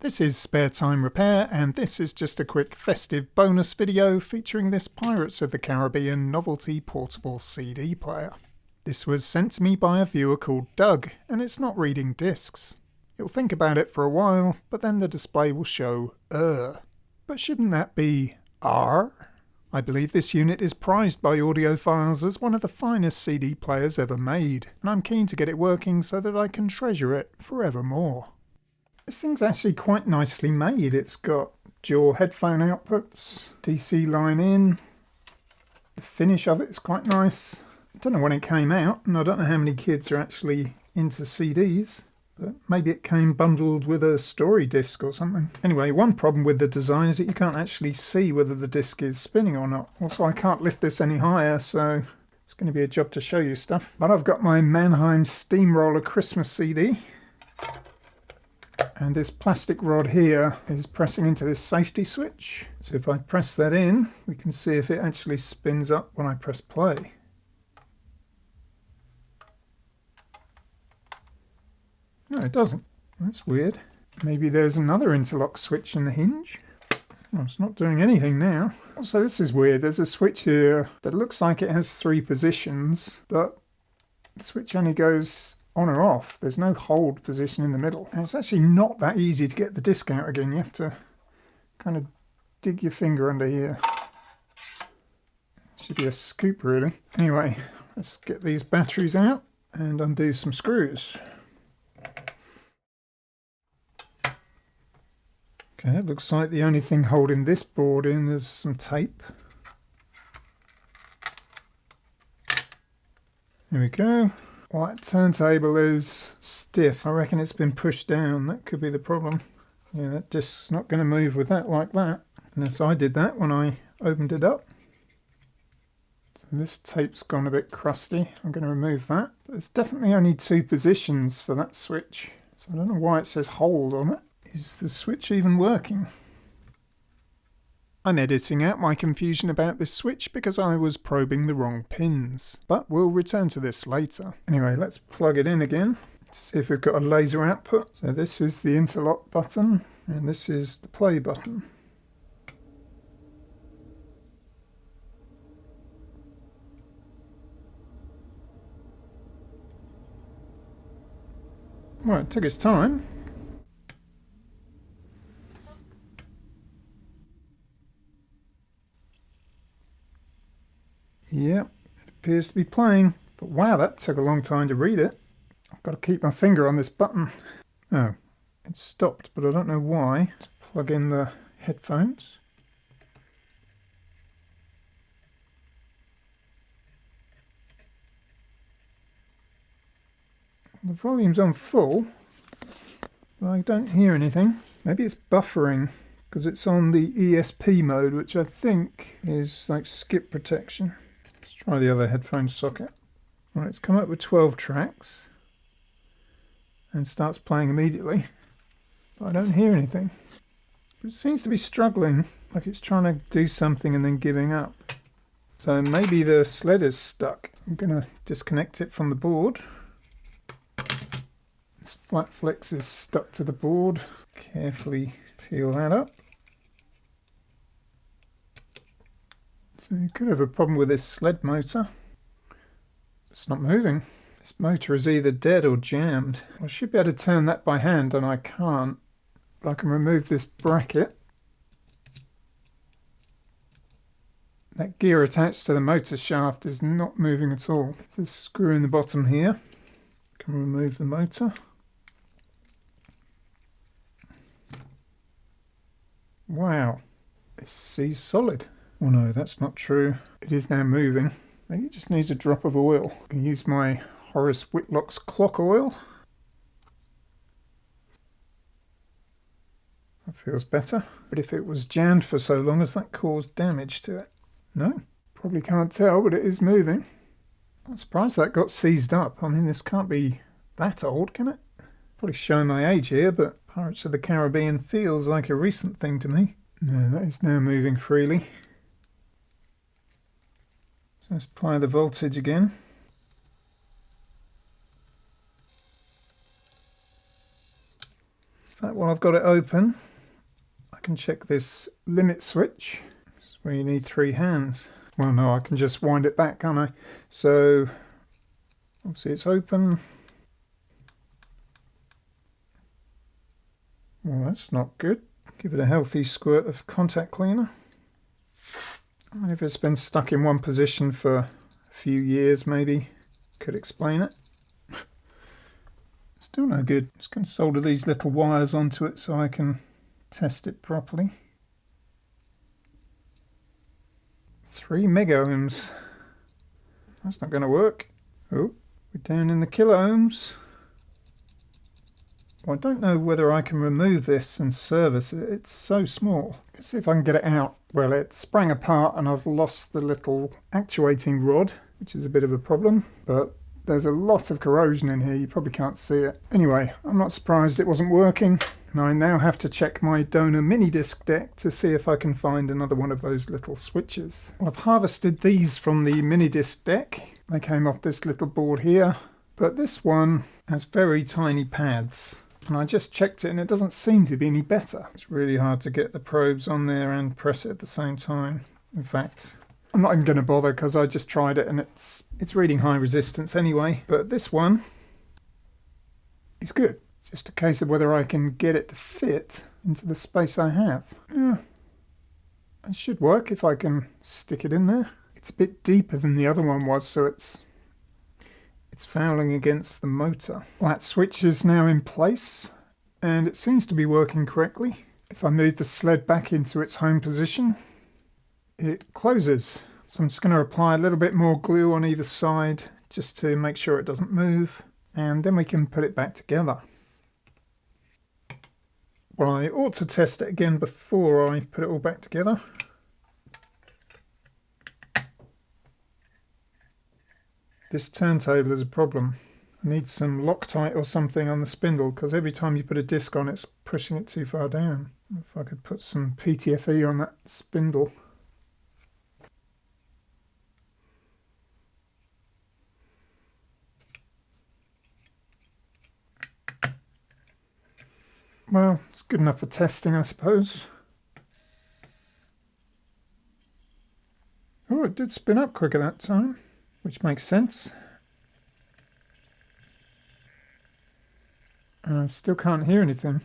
This is Spare Time Repair, and this is just a quick festive bonus video featuring this Pirates of the Caribbean novelty portable CD player. This was sent to me by a viewer called Doug, and it's not reading discs. You'll think about it for a while, but then the display will show But shouldn't that be R? I believe this unit is prized by audiophiles as one of the finest CD players ever made, and I'm keen to get it working so that I can treasure it forevermore. This thing's actually quite nicely made. It's got dual headphone outputs, DC line in. The finish of it is quite nice. I don't know when it came out, and I don't know how many kids are actually into CDs, but maybe it came bundled with a story disc or something. Anyway, one problem with the design is that you can't actually see whether the disc is spinning or not. Also, I can't lift this any higher, so it's going to be a job to show you stuff. But I've got my Mannheim Steamroller Christmas CD. And this plastic rod here is pressing into this safety switch. So if I press that in, we can see if it actually spins up when I press play. No, it doesn't. That's weird. Maybe there's another interlock switch in the hinge. Oh, it's not doing anything now. Also, this is weird. There's a switch here that looks like it has 3 positions, but the switch only goes on or off. There's no hold position in the middle. And it's actually not that easy to get the disc out again. You have to kind of dig your finger under here. Should be a scoop really. Anyway, let's get these batteries out and undo some screws. Okay, it looks like the only thing holding this board in is some tape. Here we go. Well, that turntable is stiff. I reckon it's been pushed down. That could be the problem. Yeah, that disc's not going to move with that like that. Unless I did that when I opened it up. So this tape's gone a bit crusty. I'm going to remove that. There's definitely only 2 positions for that switch. So I don't know why it says hold on it. Is the switch even working? I'm editing out my confusion about this switch because I was probing the wrong pins, but we'll return to this later. Anyway, let's plug it in again. Let's see if we've got a laser output. So this is the interlock button, and this is the play button. Well, it took its time. Yep, it appears to be playing, but wow, that took a long time to read it. I've got to keep my finger on this button. Oh, it stopped, but I don't know why. Let's plug in the headphones. The volume's on full, but I don't hear anything. Maybe it's buffering because it's on the ESP mode, which I think is like skip protection. Try the other headphone socket. Right, it's come up with 12 tracks and starts playing immediately, but I don't hear anything. But it seems to be struggling, like it's trying to do something and then giving up. So maybe the sled is stuck. I'm going to disconnect it from the board. This flat flex is stuck to the board. Carefully peel that up. So you could have a problem with this sled motor. It's not moving. This motor is either dead or jammed. I should be able to turn that by hand, and I can't. But I can remove this bracket. That gear attached to the motor shaft is not moving at all. This screw in the bottom here. Can remove the motor. Wow, this sees solid. Oh no, that's not true. It is now moving. Maybe it just needs a drop of oil. I can use my Horace Whitlock's clock oil. That feels better. But if it was jammed for so long, has that caused damage to it? No, probably can't tell, but it is moving. I'm surprised that got seized up. I mean, this can't be that old, can it? Probably showing my age here, but Pirates of the Caribbean feels like a recent thing to me. No, that is now moving freely. So let's apply the voltage again. In fact, while I've got it open, I can check this limit switch. This is where you need 3 hands. Well, no, I can just wind it back, can't I? So, obviously it's open. Well, that's not good. Give it a healthy squirt of contact cleaner. If it's been stuck in one position for a few years, maybe, could explain it. Still no good. Just going to solder these little wires onto it so I can test it properly. 3 megohms. That's not going to work. Oh, we're down in the kiloohms. Well, I don't know whether I can remove this and service it. It's so small. Let's see if I can get it out. Well, it sprang apart and I've lost the little actuating rod, which is a bit of a problem, but there's a lot of corrosion in here. You probably can't see it. Anyway, I'm not surprised it wasn't working. And I now have to check my donor mini disc deck to see if I can find another one of those little switches. Well, I've harvested these from the mini disc deck. They came off this little board here, but this one has very tiny pads. And I just checked it and it doesn't seem to be any better. It's really hard to get the probes on there and press it at the same time. In fact, I'm not even going to bother because I just tried it and it's reading high resistance anyway. But this one is good. It's just a case of whether I can get it to fit into the space I have. Yeah, it should work if I can stick it in there. It's a bit deeper than the other one was, so it's fouling against the motor. Well, that switch is now in place and it seems to be working correctly. If I move the sled back into its home position, it closes. So I'm just going to apply a little bit more glue on either side just to make sure it doesn't move, and then we can put it back together. Well, I ought to test it again before I put it all back together. This turntable is a problem. I need some Loctite or something on the spindle because every time you put a disc on it's pushing it too far down. If I could put some PTFE on that spindle. Well, it's good enough for testing, I suppose. Oh, it did spin up quicker that time, which makes sense. And I still can't hear anything.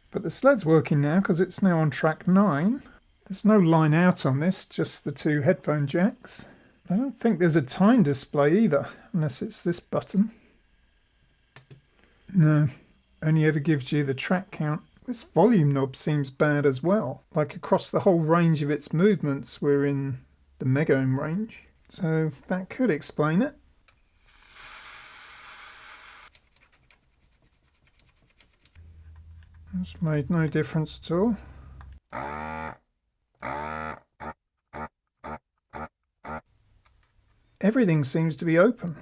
But the sled's working now because it's now on track 9. There's no line out on this, just the 2 headphone jacks. I don't think there's a time display either, unless it's this button. No, only ever gives you the track count. This volume knob seems bad as well. Like across the whole range of its movements, we're in the megohm range. So that could explain it. It's made no difference at all. Everything seems to be open.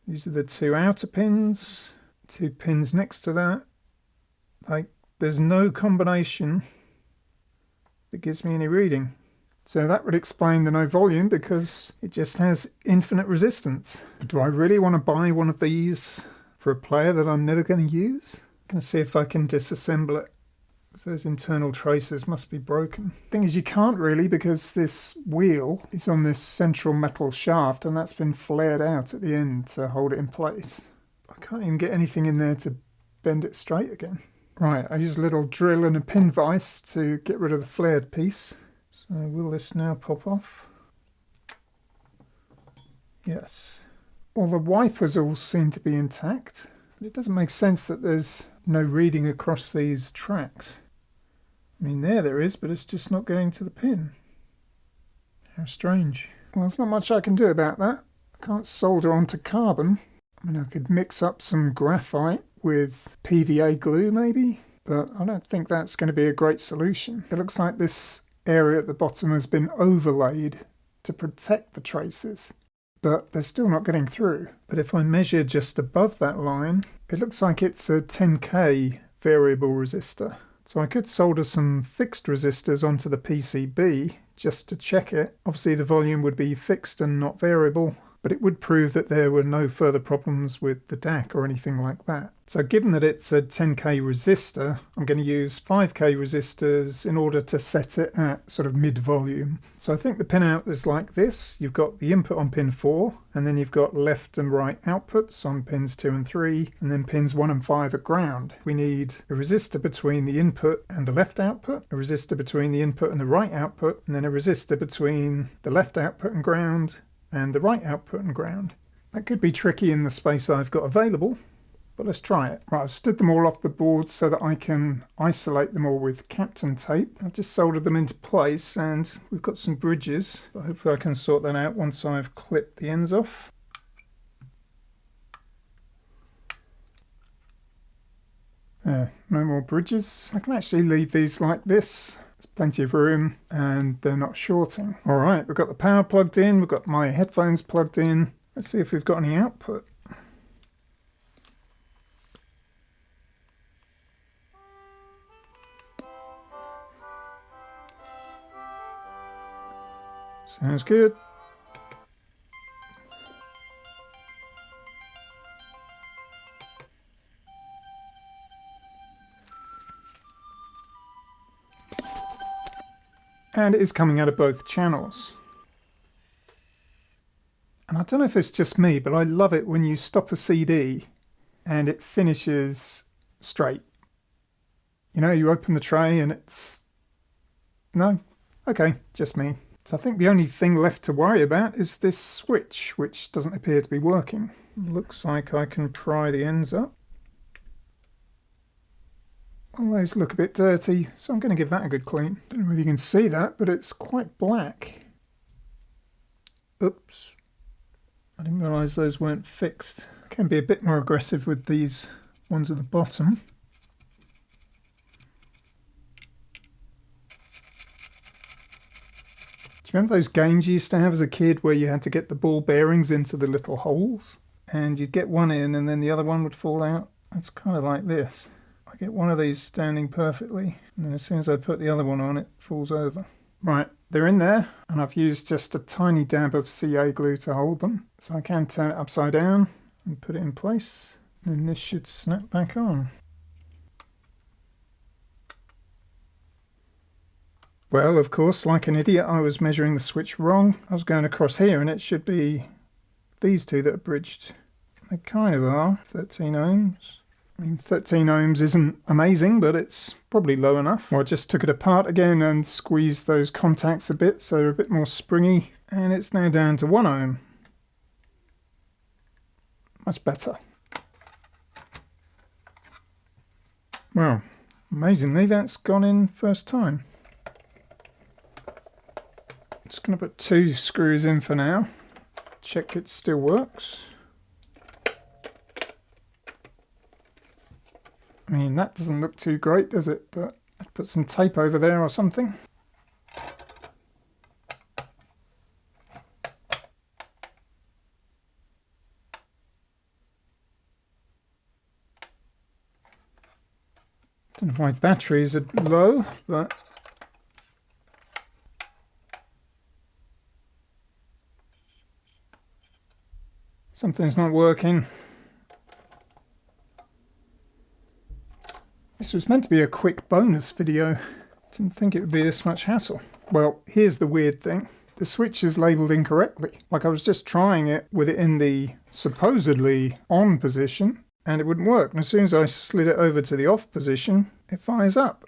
These are the 2 outer pins, 2 pins next to that. Like, there's no combination that gives me any reading. So that would explain the no volume because it just has infinite resistance. Do I really want to buy one of these for a player that I'm never going to use? I'm going to see if I can disassemble it. So those internal traces must be broken. Thing is, you can't really because this wheel is on this central metal shaft and that's been flared out at the end to hold it in place. I can't even get anything in there to bend it straight again. Right, I use a little drill and a pin vise to get rid of the flared piece. So will this now pop off? Yes. Well, the wipers all seem to be intact. But it doesn't make sense that there's no reading across these tracks. I mean, there is, but it's just not getting to the pin. How strange. Well, there's not much I can do about that. I can't solder onto carbon. I mean, I could mix up some graphite with PVA glue maybe, but I don't think that's going to be a great solution. It looks like this area at the bottom has been overlaid to protect the traces, but they're still not getting through. But if I measure just above that line, it looks like it's a 10K variable resistor. So I could solder some fixed resistors onto the PCB just to check it. Obviously the volume would be fixed and not variable, but it would prove that there were no further problems with the DAC or anything like that. So given that it's a 10k resistor, I'm going to use 5k resistors in order to set it at sort of mid-volume. So I think the pinout is like this. You've got the input on pin 4, and then you've got left and right outputs on pins 2 and 3, and then pins 1 and 5 at ground. We need a resistor between the input and the left output, a resistor between the input and the right output, and then a resistor between the left output and ground, and the right output and ground. That could be tricky in the space I've got available, but let's try it. Right, I've stood them all off the board so that I can isolate them all with Kapton tape. I've just soldered them into place, and we've got some bridges, but hopefully I can sort that out once I've clipped the ends off. There, no more bridges. I can actually leave these like this. There's plenty of room and they're not shorting. All right, we've got the power plugged in, we've got my headphones plugged in. Let's see if we've got any output. Sounds good. And it is coming out of both channels. And I don't know if it's just me, but I love it when you stop a CD and it finishes straight. You know, you open the tray and it's... No? Okay, just me. So I think the only thing left to worry about is this switch, which doesn't appear to be working. Looks like I can pry the ends up. Well, those look a bit dirty, so I'm going to give that a good clean. Don't know whether you can see that, but it's quite black. Oops. I didn't realise those weren't fixed. I can be a bit more aggressive with these ones at the bottom. Do you remember those games you used to have as a kid where you had to get the ball bearings into the little holes? And you'd get one in and then the other one would fall out? It's kind of like this. I get one of these standing perfectly, and then as soon as I put the other one on, it falls over. Right, they're in there, and I've used just a tiny dab of CA glue to hold them. So I can turn it upside down and put it in place, and this should snap back on. Well, of course, like an idiot, I was measuring the switch wrong. I was going across here, and it should be these two that are bridged. They kind of are, 13 ohms. I mean, 13 ohms isn't amazing, but it's probably low enough. Well, I just took it apart again and squeezed those contacts a bit so they're a bit more springy, and it's now down to 1 ohm. Much better. Well, amazingly, that's gone in first time. Just going to put 2 screws in for now. Check it still works. I mean, that doesn't look too great, does it? But I'd put some tape over there or something. Don't know why batteries are low, but something's not working. This was meant to be a quick bonus video. Didn't think it would be this much hassle. Well, here's the weird thing. The switch is labelled incorrectly. Like I was just trying it with it in the supposedly on position and it wouldn't work. And as soon as I slid it over to the off position, it fires up.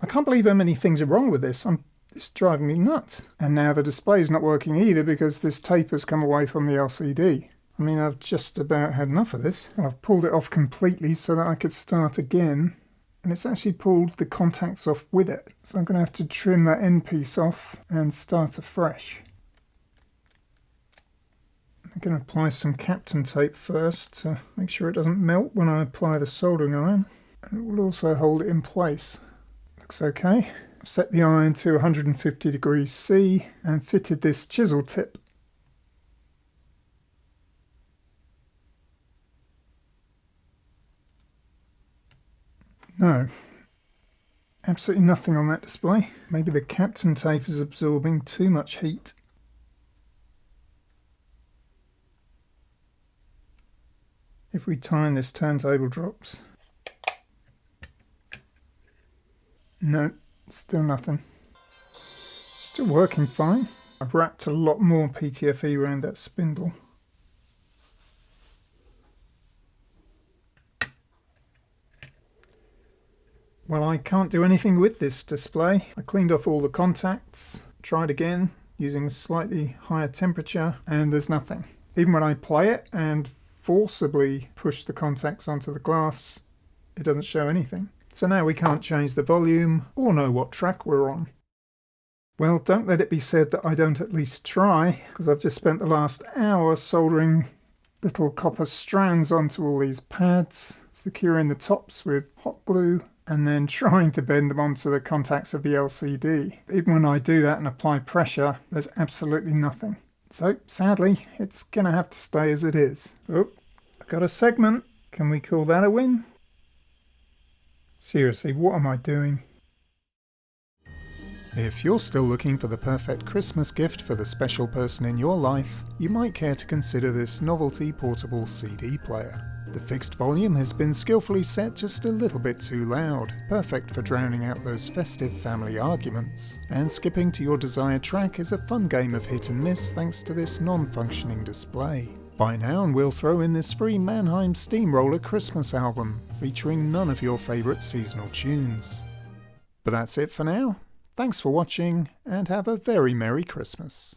I can't believe how many things are wrong with this. It's driving me nuts. And now the display's not working either because this tape has come away from the LCD. I mean, I've just about had enough of this. I've pulled it off completely so that I could start again. And it's actually pulled the contacts off with it. So I'm going to have to trim that end piece off and start afresh. I'm going to apply some Kapton tape first to make sure it doesn't melt when I apply the soldering iron. And it will also hold it in place. Looks okay. I've set the iron to 150 degrees C and fitted this chisel tip. No, absolutely nothing on that display. Maybe the Kapton tape is absorbing too much heat. Every time this turntable drops. No, still nothing. Still working fine. I've wrapped a lot more PTFE around that spindle. Well, I can't do anything with this display. I cleaned off all the contacts, tried again using a slightly higher temperature, and there's nothing. Even when I play it and forcibly push the contacts onto the glass, it doesn't show anything. So now we can't change the volume or know what track we're on. Well, don't let it be said that I don't at least try, because I've just spent the last hour soldering little copper strands onto all these pads, securing the tops with hot glue, and then trying to bend them onto the contacts of the LCD. Even when I do that and apply pressure, there's absolutely nothing. So, sadly, it's gonna have to stay as it is. Oh, I got a segment. Can we call that a win? Seriously, what am I doing? If you're still looking for the perfect Christmas gift for the special person in your life, you might care to consider this novelty portable CD player. The fixed volume has been skillfully set just a little bit too loud, perfect for drowning out those festive family arguments. And skipping to your desired track is a fun game of hit and miss thanks to this non-functioning display. Buy now and we'll throw in this free Mannheim Steamroller Christmas album, featuring none of your favourite seasonal tunes. But that's it for now. Thanks for watching, and have a very Merry Christmas.